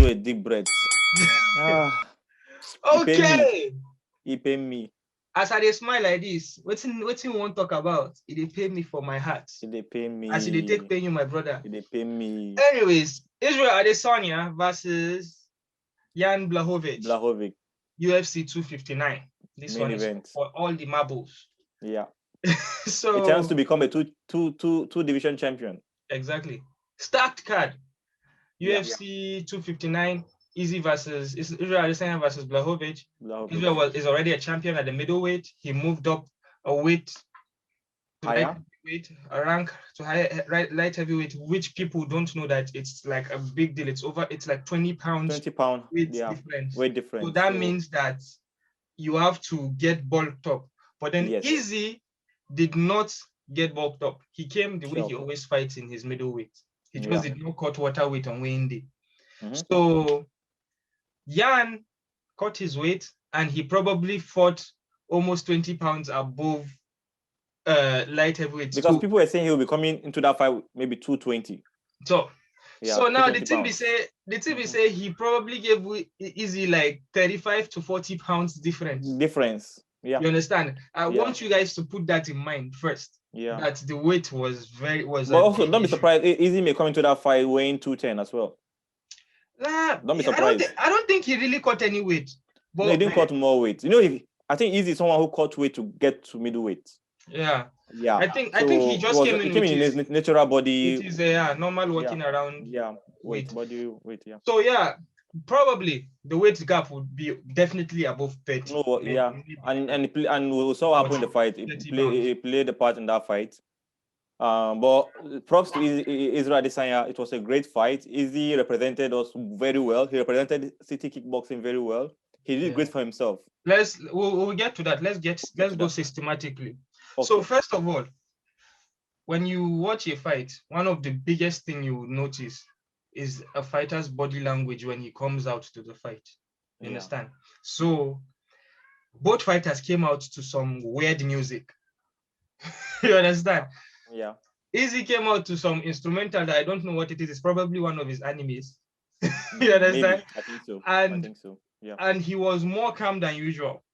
do a deep breath. Okay. He pay me. As I dey smile like this, what's you want to talk about? They pay me for my heart. They pay me. As they take pay you, my brother. They pay me. Anyways, Israel Adesanya versus Jan Blachwicz. UFC 259. This Main one event. is for all the marbles. Yeah. So a chance to become a two division champion. Exactly. Stacked card. UFC 259. Easy versus Israel Adesanya versus Blachowicz. Israel is already a champion at the middleweight. He moved up a weight to a rank to light heavyweight, which people don't know that it's like a big deal. It's like 20 pounds. 20 pound weight difference. Weight difference. So that means that you have to get bulked up. But then Easy did not get bulked up. He came the way he always fights in his middleweight. He just did not cut water weight on weighing day. So Jan cut his weight and he probably fought almost 20 pounds above light heavyweight. Because people were saying he will be coming into that fight maybe 220. So now the team say he probably gave Easy like 35 to 40 pounds difference. Yeah. You understand? I want you guys to put that in mind first. Yeah. That the weight was But also don't be surprised. Easy may come into that fight weighing 210 as well. Don't be surprised. I don't think he really cut any weight. But he didn't cut more weight. You know, I think Easy is someone who cut weight to get to middleweight. Yeah. Yeah. I think he just came in his natural body. It is normal walking around. Yeah. Body weight. Yeah. So probably the weight gap would be definitely above 30. No, and we saw what happened in the fight. He played a part in that fight. But props to Israel Adesanya. It was a great fight. Easy represented us very well. He represented City Kickboxing very well. He did great for himself. We'll get to that. Let's go systematically. Okay. So first of all, when you watch a fight, one of the biggest thing you notice is a fighter's body language when he comes out to the fight. You understand? So both fighters came out to some weird music. You understand? Yeah. Easy came out to some instrumental that I don't know what it is. It's probably one of his animes. You understand? Maybe. I think so. I think so. Yeah. And he was more calm than usual.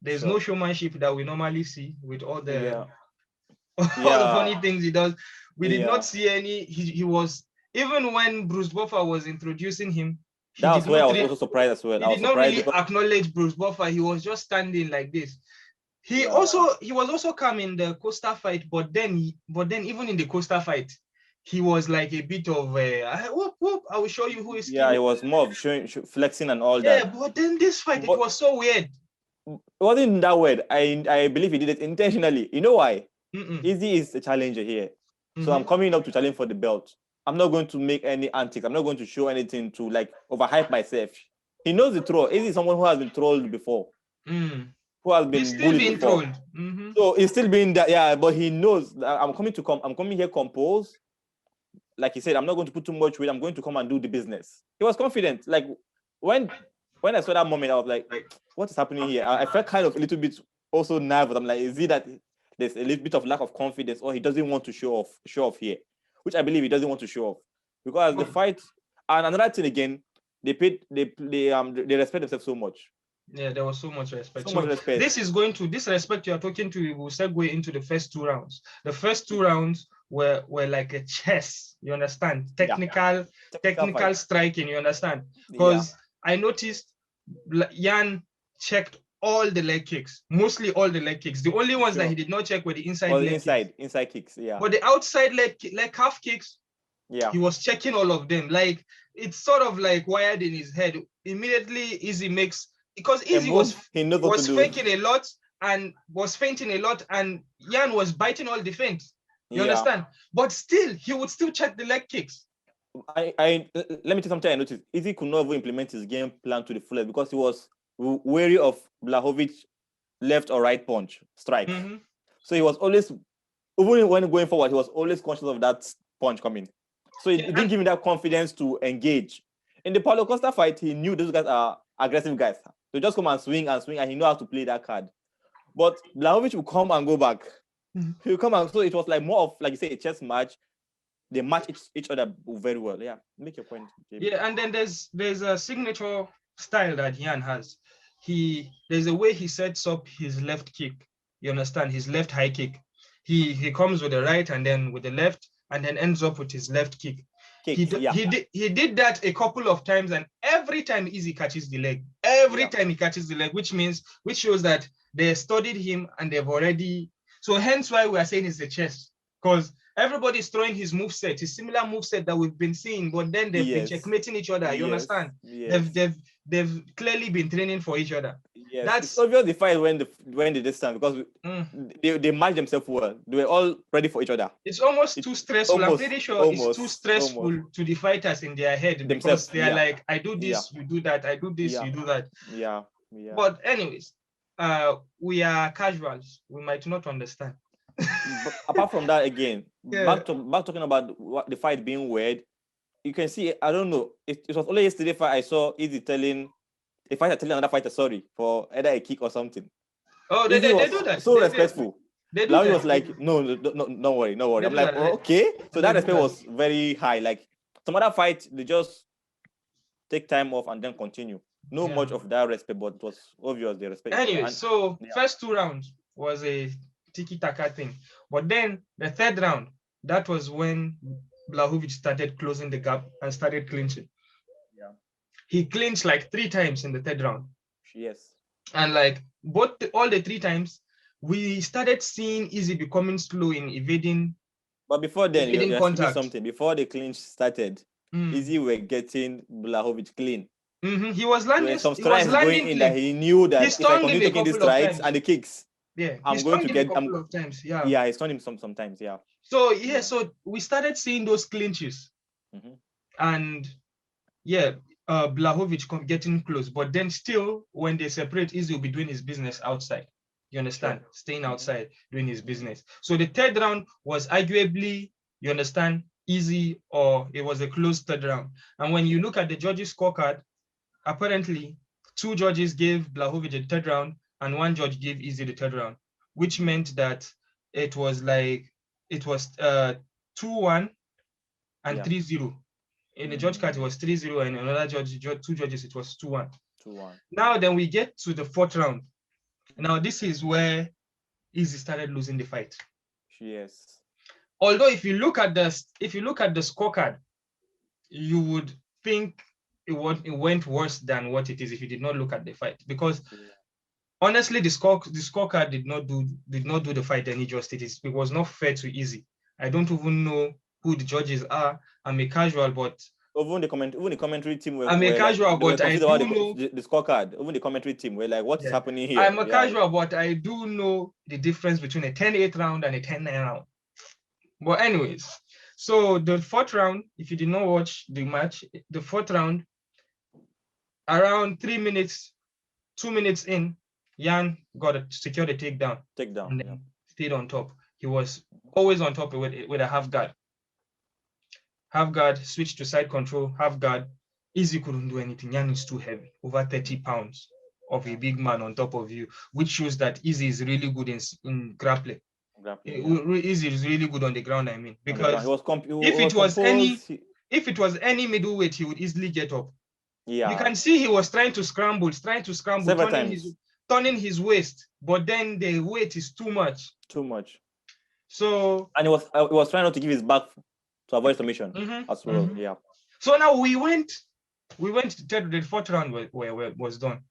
There's no showmanship that we normally see with all the all the funny things he does. We did not see any. He was, even when Bruce Buffer was introducing him. That's why I was also surprised as well. He did not really acknowledge Bruce Buffer. He was just standing like this. He was also calm in the Costa fight, but then even in the Costa fight, he was like a bit of whoop, I will show you who is. Yeah, he was more of flexing and all that. Yeah, but then this fight, it was so weird. It wasn't that weird. I believe he did it intentionally. You know why? Easy is the challenger here. So I'm coming up to challenge for the belt. I'm not going to make any antics. I'm not going to show anything to like overhype myself. He knows the troll. Easy is someone who has been trolled before. Who has been bullied before. So he's still being that, but he knows that I'm coming here composed. Like he said, I'm not going to put too much weight. I'm going to come and do the business. He was confident. Like when I saw that moment, I was like, what is happening here? I felt kind of a little bit also nervous. I'm like, is it that there's a little bit of lack of confidence, or he doesn't want to show off here? Which I believe he doesn't want to show off. Because the fight, and another thing again, they respect themselves so much. Yeah, there was so much respect. So much respect. This respect you are talking to will segue into the first 2 rounds. The first 2 rounds were like a chess, you understand? Technical striking, you understand? Because I noticed Jan checked all the leg kicks, mostly all the leg kicks. The only ones that he did not check were the inside kicks, yeah. But the outside leg calf kicks, he was checking all of them. Like, it's sort of like wired in his head. Immediately, Easy makes, because Easy was faking a lot and was feinting a lot, and Jan was biting all the feints. You understand? But still, he would still check the leg kicks. Let me tell you something I noticed. Easy could not even implement his game plan to the fullest because he was wary of Blachowicz left or right punch strike. So he was always, even when going forward, he was always conscious of that punch coming. So it didn't give him that confidence to engage. In the Paulo Costa fight, he knew those guys are aggressive guys. They just come and swing, and he knew how to play that card. But Blachowicz will come and go back. He'll come and, so it was like more of, like you say, a chess match. they match each other very well. Yeah, make your point, Jamie. Yeah, and then there's a signature style that Jan has. There's a way he sets up his left kick. You understand? His left high kick. He comes with the right and then with the left and then ends up with his left kick. He did that a couple of times, and every time Easy catches the leg. Every time he catches the leg, which shows that they studied him and they've already. So hence why we are saying it's a chess, because everybody's throwing his moveset, his similar moveset that we've been seeing, but then they've been checkmating each other. You understand? Yes. They've clearly been training for each other. Yes, that's obvious the fight when they distance, because they match themselves well. They were all ready for each other. It's almost too stressful. I'm pretty sure it's too stressful to the fighters in their head, because they are like, I do this, you do that. I do this, you do that. Yeah. But anyways, we are casuals. We might not understand. But apart from that, again, back talking about the fight being weird, you can see, I don't know, it was only yesterday fight I saw Easy telling a fighter telling another fighter sorry for either a kick or something. Oh, they do that. So respectful. They do that. was like, no, don't worry. I'm like, okay. So that respect was very high. Like some other fight, they just take time off and then continue. No much of that respect, but it was obvious they respect. Anyway, first 2 rounds was a tiki-taka thing. But then the 3rd round, that was when Blachowicz started closing the gap and started clinching. Yeah. He clinched like 3 times in the 3rd round. Yes. And like all the 3 times, we started seeing Easy becoming slow in evading. But before then, you're contact. Something. Before the clinch started, Easy were getting Blachowicz clean. He was landing some strides going in that he knew that if I continue taking these strides and the kicks, I'm going to get a couple of times. Yeah, he stunned him sometimes. Yeah. So so we started seeing those clinches, and Blachowicz getting close. But then still, when they separate, Easy will be doing his business outside. You understand? Sure. Staying outside, doing his business. So the 3rd round was arguably, you understand, easy, or it was a close 3rd round. And when you look at the judges' scorecard, apparently 2 judges gave Blachowicz the 3rd round and 1 judge gave Easy the 3rd round, which meant that it was 2-1 and 3-0. In the judge card, it was 3-0, and another 2 judges, it was 2-1. Now then we get to the 4th round. Now this is where Easy started losing the fight. Yes. Although if you look at the scorecard, you would think it went worse than what it is if you did not look at the fight, because honestly, the scorecard did not do the fight any justice. It was not fair to Easy. I don't even know who the judges are. I'm a casual, but even the commentary team were. I'm a casual, but I do know the scorecard. Even the commentary team were like, "What's happening here?" I'm a casual, but I do know the difference between a 10-8 round and a 10-9 round. But anyways, so the 4th round, if you did not watch the match, the 4th round, around 2 minutes in, Jan secured a takedown. And then stayed on top. He was always on top with a half guard. Half guard, switched to side control, half guard. Easy couldn't do anything. Jan is too heavy, over 30 pounds of a big man on top of you, which shows that Easy is really good in grappling. Easy is really good on the ground, I mean, because if it was any middleweight, he would easily get up. Yeah. You can see he was trying to scramble, turning his waist, but then the weight is too much. So and he was trying not to give his back to avoid submission as well. Yeah. So now we went to the 4th round where was done,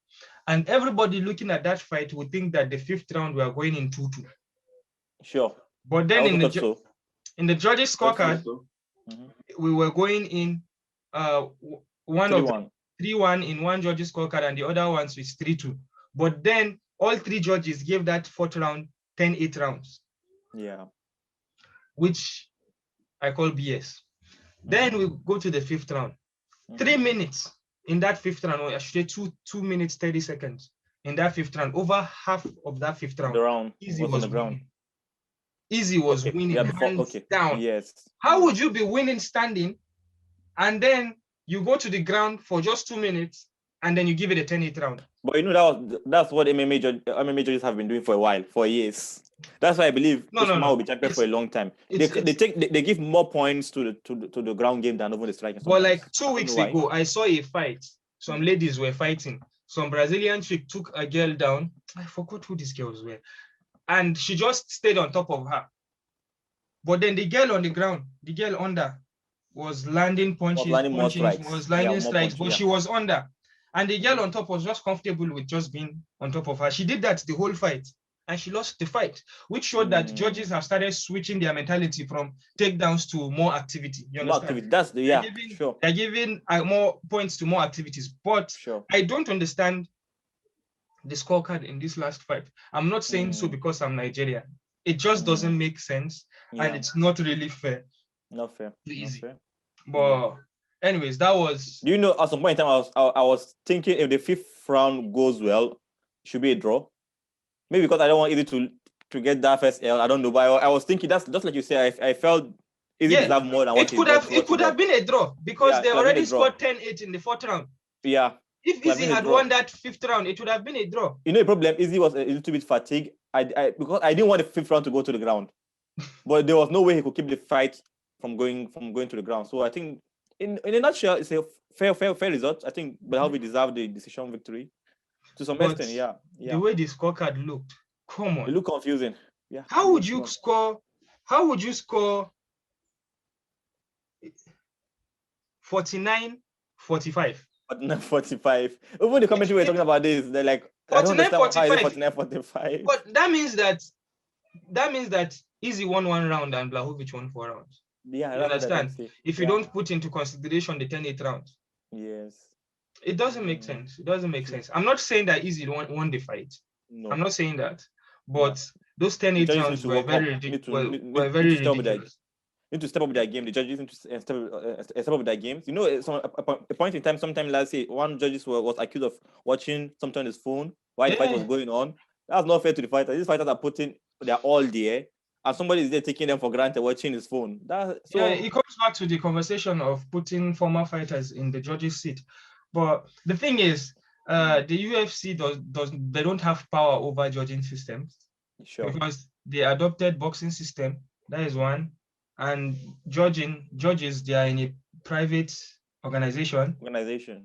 and everybody looking at that fight would think that the 5th round we are going in 2-2. Sure. But then in the judges' scorecard, we were going in 3-1 in one judge's scorecard, and the other ones was 3-2. But then all 3 judges gave that 4th round 10-8 rounds. Yeah. Which I call BS. Then we go to the 5th round. 3 minutes in that 5th round, or I should say 2 minutes 30 seconds in that 5th round. Over half of that 5th round, Easy was on the ground. Easy was winning hands down. Yes. How would you be winning standing, and then you go to the ground for just 2 minutes and then you give it a 10-8 round. But that's what MMA judges have been doing for a while, for years. That's why I believe Usman will be champion for a long time. They give more points to the ground game than over the striking. But like 2 weeks ago, I saw a fight. Some ladies were fighting. Some Brazilian chick took a girl down. I forgot who these girls were. And she just stayed on top of her. But then the girl on the ground, the girl under, was landing punches, was landing strikes, but she was under. And the girl on top was just comfortable with just being on top of her. She did that the whole fight. And she lost the fight, which showed that judges have started switching their mentality from takedowns to more activity. You understand? They're giving more points to more activities. But I don't understand the scorecard in this last fight. I'm not saying so because I'm Nigerian. It just doesn't make sense, and it's not really fair. Not fair. Easy. But anyways, that was. Do you know, at some point in time, I was thinking if the 5th round goes well, it should be a draw. Maybe because I don't want Izzy to get that first L. I don't know, but I was thinking that's just like you say. I felt Izzy deserved more than what it could have been a draw because they already scored 10-8 in the 4th round. Yeah. If Izzy had won that 5th round, it would have been a draw. You know, the problem, Izzy was a little bit fatigued. Because I didn't want the 5th round to go to the ground, but there was no way he could keep the fight from going to the ground. So I think, in a nutshell, it's a fair result. I think Blachowicz deserved the decision victory to some extent. Yeah. The way the scorecard looked, come on, it looked confusing. Yeah. How would you score 49-45? 49-45. Even the commentary were talking about this. They're like, 49-45. But that means that Izzy won 1 round and Blachowicz won 4 rounds. Yeah, you understand? If you don't put into consideration the 10-8 rounds. Yes. It doesn't make sense. It doesn't make sense. I'm not saying that Izzy won the fight. No. I'm not saying that. But those 10-8 rounds were very ridiculous. Need to step up their game. The judges need to step up their games. You know, a point in time, sometime last year, one judge was accused of watching something on his phone while the fight was going on. That's not fair to the fighters. These fighters are putting their all there, and somebody is there taking them for granted watching his phone. It comes back to the conversation of putting former fighters in the judges' seat. But the thing is, the UFC they don't have power over judging systems. Sure. Because they adopted boxing system. That is one. And judges, they are in a private organization.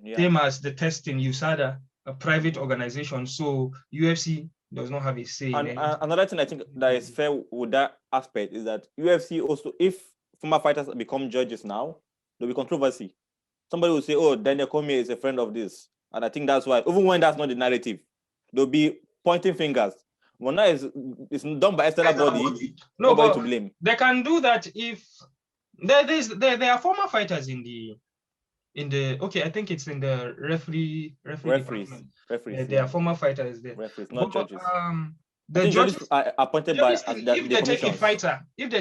Yeah. Same as the test in USADA, a private organization. So UFC does not have a say. And another thing I think that is fair with that aspect is that UFC also, if former fighters become judges now, there'll be controversy. Somebody will say, "Oh, Daniel Cormier is a friend of this," and I think that's why, even when that's not the narrative, they'll be pointing fingers. Well, now it's done by external body. Nobody to blame. They can do that if there are former fighters in the I think it's in the referees. There are former fighters there. Referees, not judges. The judges are appointed by if they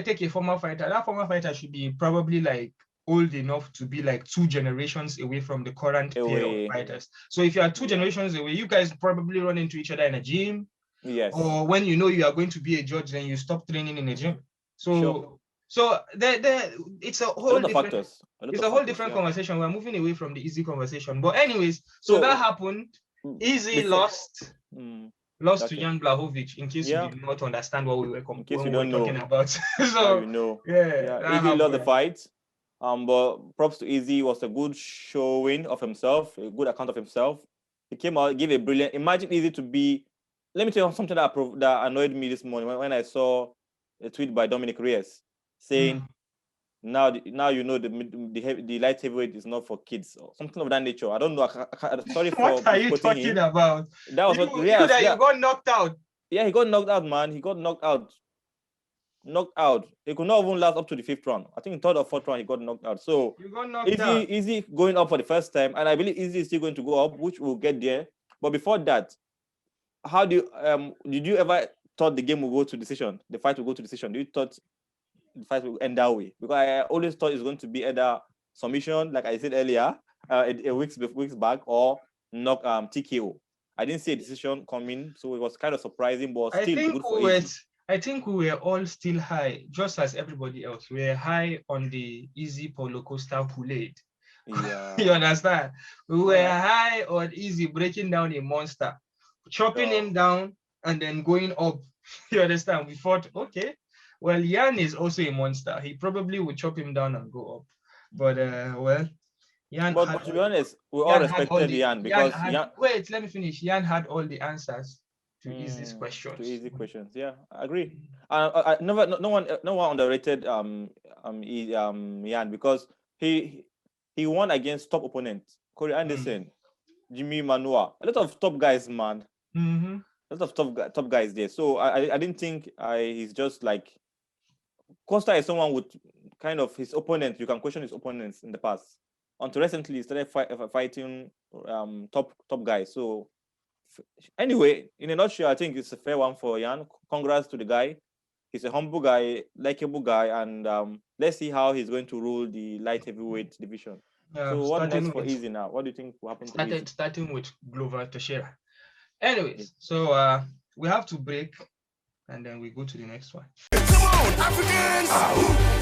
take a former fighter, that former fighter should be probably like old enough to be like 2 generations away from the current pair of fighters. So if you are 2 generations away, you guys probably run into each other in a gym. Yes. Or when you know you are going to be a judge, then you stop training in a gym. So it's a whole different conversation. We're moving away from the Izzy conversation. But anyways, so that happened. Izzy lost to Jan Blachwicz, in case you did not understand what we were talking about. So Izzy lost the fight. But props to Izzy, was a good showing of himself, a good account of himself. He came out, gave a brilliant. Imagine Izzy to be. Let me tell you something that annoyed me this morning when I saw a tweet by Dominic Reyes saying, now you know the light heavyweight is not for kids or something of that nature. I don't know. Sorry for what are you talking about? That was you got knocked out. Yeah, he got knocked out, man. He got knocked out. He could not even last up to the 5th round. I think 3rd or 4th round he got knocked out. So Izzy going up for the first time, and I believe Izzy is still going to go up, which we'll get there. But before that, how do you did you ever thought the game will go to decision? The fight will go to decision? Do you thought the fight will end that way? Because I always thought it's going to be either submission, like I said earlier, a weeks back, or knock TKO. I didn't see a decision coming, so it was kind of surprising, but still good for Izzy. I think we were all still high, just as everybody else. We were high on the Izzy Paulo Costa Kool-Aid. Yeah. You understand? We were high on Easy breaking down a monster, chopping him down, and then going up. You understand? We thought, okay, well, Jan is also a monster. He probably would chop him down and go up. But well, But to be honest, we all respected Jan because wait, let me finish. Jan had all the answers to Easy's questions. To easy questions, yeah, I agree. No one underrated Jan because he won against top opponents, Corey Anderson, Jimmy Manua, a lot of top guys, man. A lot of top guys there. So I didn't think he's just like Costa is someone with kind of his opponents. You can question his opponents in the past. Until recently, he started fighting top guys. So anyway, in a nutshell, I think it's a fair one for Jan. Congrats to the guy. He's a humble guy, likable guy, and let's see how he's going to rule the light heavyweight division. So what next for Easy now? What do you think will happen to Easy? Starting with Glover Teixeira. Anyways, so we have to break, and then we go to the next one. Come on, Africans!